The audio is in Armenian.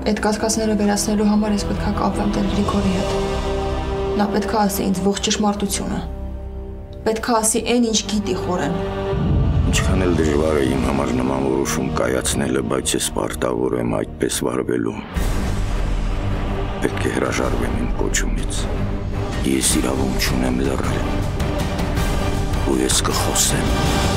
Այդ կասկածները վերացնելու համար ես պետք է կապվեմ տեր Գրիգորի հետ։ Նա պետք է ասի ինձ ողջ ճշմարտությունը։ Պետք է ասի այն, ինչ գիտի խորեն։ Ինչքան էլ դժվար է իմ համար նման որոշում կայացնելը, բայց ես պարտավոր եմ այդպես վարվելու։ Պետք է հրաժարվեմ իմ կոչումից։ Ես իրավունք չունեմ լռել։ Ու ես կխոսեմ։